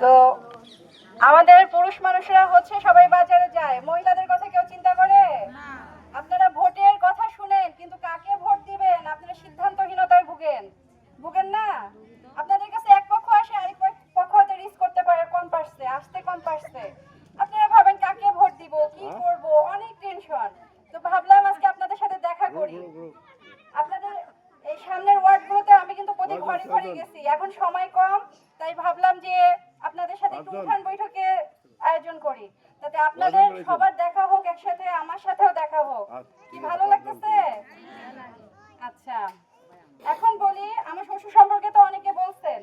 তো আমাদের পুরুষ মানুষরা হচ্ছে সবাই বাজারে যায়, মহিলাদের কথা কেউ চিন্তা করে? আপনারা ভোটের কথা শুনেন, কিন্তু কাকে ভোট দিবেন আপনারা সিদ্ধান্তহীনতায় ভুগেন না। আপনাদের কাছে এক পক্ষ আসে, আরেক পক্ষ হয়তো রিস্ক করতে পারে, কম পারছে, আসতে কম পারছে। আপনারা ভাবেন কাকে ভোট দিব, কি করব, অনেক টেনশন। তো ভাবলাম আজকে আপনাদের সাথে দেখা করি। আপনাদের এই সামনের ওয়ার্ডগুলোতে আমি কিন্তু প্রতি ঘরে ঘরে গেছি, এখন সময় কম, তাই ভাবলাম যে আপনাদের সাথে একটু উঠান বৈঠকে আয়োজন করি, যাতে আপনাদের সবার দেখা হোক, একসাথে আমার সাথেও দেখা হোক। কি ভালো লাগতেছে? আচ্ছা, এখন বলি আমার শ্বশুর সম্পর্কে তো অনেকে বলছেন,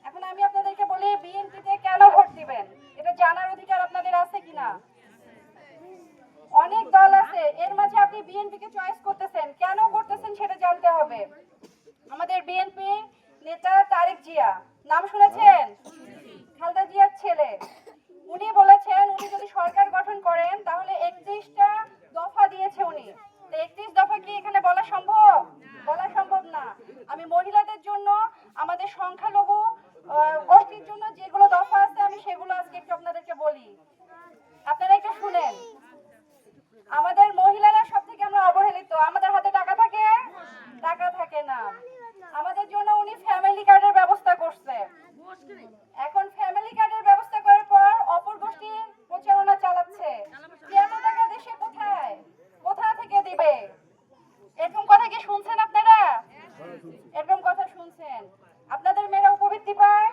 এখন আমি আপনাদেরকে বলি বিএনপিতে কেন ভোট দিবেন এটা জানার অধিকার আপনাদের আছে কিনা? অনেক দল আছে, এর মাঝে আপনি বিএনপিকে চয়েস করতেছেন, কেন করতেছেন সেটা জানতে হবে। আমাদের বিএনপি নেতা তারেক জিয়া, নাম শুনেছেন? খালেদা জিয়ার ছেলে। উনি বলেছেন উনি যদি সরকার গঠন করেন তাহলে 31টা দফা দিয়েছে উনি। 31 দফা কি এখানে বলা সম্ভব? বলা সম্ভব না। আমি মহিলাদের জন্য, আমাদের সংখ্যালঘু গোষ্ঠীর জন্য যেগুলো দফা আছে আমি সেগুলো আজকে একটু আপনাদেরকে বলি, আপনারা একটু শুনেন। আমাদের মহিলারা সব থেকে আমরা অবহেলিত, আমাদের হাতে টাকা থাকে? টাকা থাকে না। আমাদের জন্য উনি ফ্যামিলি কার্ডের ব্যবস্থা করছে। এখন ফ্যামিলি কার্ডের ব্যবস্থা করার পর অপর গোষ্ঠী প্রচারণা চালাচ্ছে, এত টাকা দেশে কোথায়, কোথা থেকে দিবে? এরকম কথা কি শুনছেন আপনারা? এরকম কথা শুনছেন? আপনাদের মেয়েরা উপবৃত্তি পায়?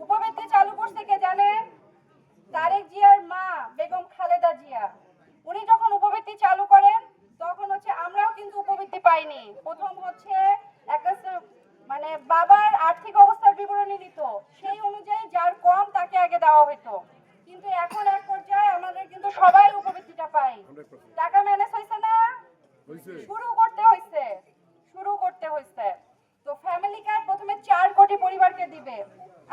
উপবৃত্তি চালু করছে কে জানেন? তারেক জিয়ার মা বেগম খালেদা জিয়া। উনি যখন উপবৃত্তি চালু করেন তখন হচ্ছে আমরাও কিন্তু উপবৃত্তি পাইনি। প্রথম হচ্ছে একটা মানে বাবার আর্থিক অবস্থার বিবরণী দিত, সেই অনুযায়ী যার কম তাকে আগে দেওয়া হতো, কিন্তু এখন এক পর্যায়ে আমাদের কিন্তু সবাই উপবৃত্তিটা পাই। টাকা ম্যানেজ হয়েছে না? শুরু করতে হয়েছে। তো ফ্যামিলি কার্ড প্রথমে 4 কোটি পরিবারকে দিবে।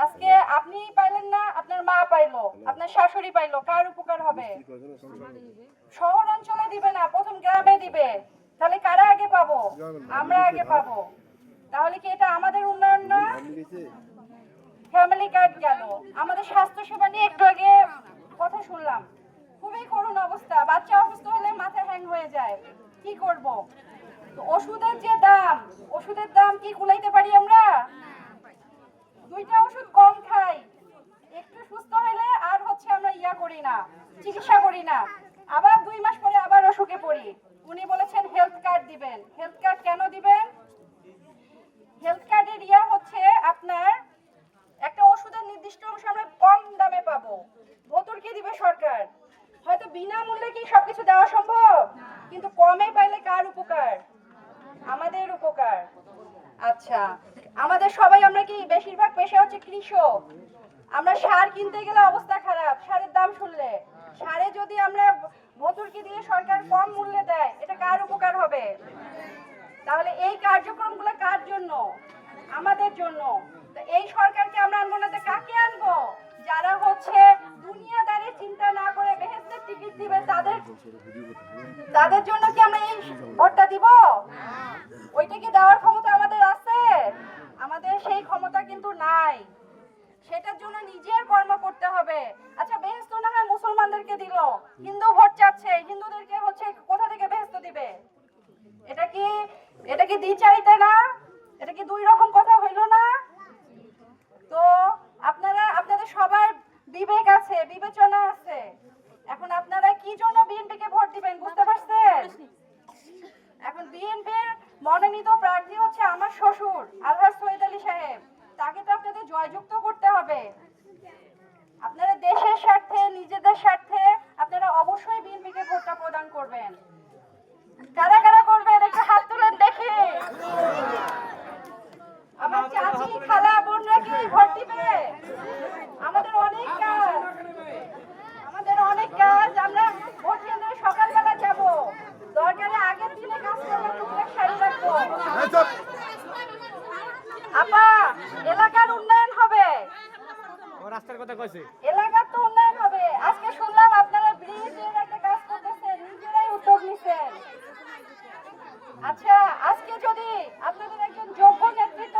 আজকে আপনি পাইলেন না, আপনার মা পাইলো, আপনার শাশুড়ি পাইলো, কার উপকার হবে? শহর অঞ্চলে দিবে না, প্রথম গ্রামে দিবে। তাহলে কারা আগে পাবো? আমরা আগে পাবো। তাহলে কি এটা আমাদের উন্নয়ন না? ফ্যামিলি কার্ড গেল। আমাদের স্বাস্থ্য সেবা নিয়ে একটু আগে কথা শুনলাম, খুবই করুণ অবস্থা। বাচ্চা অসুস্থ হলে মাথা হ্যাং হয়ে যায়, কি করব? তো ওষুধের যে দাম, ওষুধের দাম কি কুলাইতে পারি আমরা? 2টা ওষুধ কম খাই, একটু সুস্থ হলে আর হচ্ছে আমরা করি না, চিকিৎসা করি না, আবার 2 মাস পরে আবার অসুখে পড়ি। উনি বলেছেন হেলথ কার্ড দিবেন। হেলথ কার্ড কেন দিবেন? হেলথ কার্ডের হচ্ছে আপনার একটা ওষুধের নির্দিষ্ট অংশ আমরা কম দামে পাবো, ভর্তুকি দিবে সরকার। হয়তো বিনামূল্যে কি সবকিছু দেওয়া সম্ভব, কিন্তু কমে পাইলে কার উপকার? আমাদের উপকার। আচ্ছা, আমাদের সবাই আমরা কি বেশিরভাগ পেশা হচ্ছে কৃষক। আমরা সার কিনতে গেলে অবস্থা খারাপ, সারের দাম শুনলে। সারে যদি আমরা ভর্তুকি দিয়ে সরকার কম মূল্যে দেয়, এটা কার উপকার হবে? তাহলে এই কার্যক্রমগুলো কার জন্য? আমাদের জন্য। তো এই সরকারকে আমরা আনবো না, তো কাকে আনবো? যারা হচ্ছে দুনিয়াদারি চিন্তা না করে বেহেশতের টিকিট দিবে, তাদের জন্য কি আমরা এই ভোটটা দিব? ওইটা কি দেওয়ার ক্ষমতা আমাদের আছে? আমাদের সেই ক্ষমতা কিন্তু নাই। সেটার জন্য নিজের কর্ম করতে হবে। আচ্ছা, বেহেশত না হয় মুসলমানদেরকে দিল, হিন্দু ভোট চাচ্ছে, হিন্দুদেরকে হচ্ছে কোথা থেকে বেহেশত দিবে? এটা কি দ্বিচারিতা না? এটা কি 2 রকম কথা হইল না? তো আপনাদের সবার বিবেক আছে, বিবেচনা আছে। এখন আপনারা কি জন্য বিএনপিকে ভোট দিবেন বুঝতে পারছেন? এখন বিএনপির মনোনীত প্রার্থী হচ্ছে আমার শ্বশুর আলহাজ সৈয়দ আলী সাহেব, তাকে তো আপনাদের জয়যুক্ত করতে হবে। আপনারা দেশের স্বার্থে, নিজেদের স্বার্থে আপনারা অবশ্যই বিএনপিকে ভোটটা প্রদান করবেন। কারা কারা করবেন একটু হাত তুলেন দেখি। আমার চাচি, খালা, বোনরা কি ভোট দিবে? আমাদের অনেক কাজ, আমরা ভোট কেন্দ্রে সকালবেলা যাব, দরকারে আগের দিনে কাজ করবো, টুকটাক শাড়ি রাখবো। আপা, এলাকার উন্নয়ন হবে, রাস্তার কথা কইছে, এলাকার তো উন্নয়ন হবে। আজকে শুনলাম আপনারা ব্রিজের একটা কাজ করতেছেন, নিজেরাই উদ্যোগ নিছেন। আচ্ছা, আজকে যদি আপনাদের একজন যোগ্য নেতৃত্ব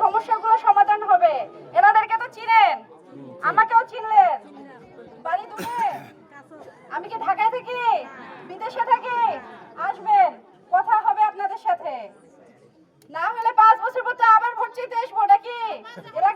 সমস্যাগুলো সমাধান হবে। এনাদেরকে তো চিনেন, আমাকেও চিনলেন। বাড়ি দূরে, আমি কি ঢাকায় থাকি, বিদেশে থাকি? আসবেন, কথা হবে আপনাদের সাথে। না হলে 5 বছর পর তো আবার ভোট চাইতে আসবো নাকি? এরা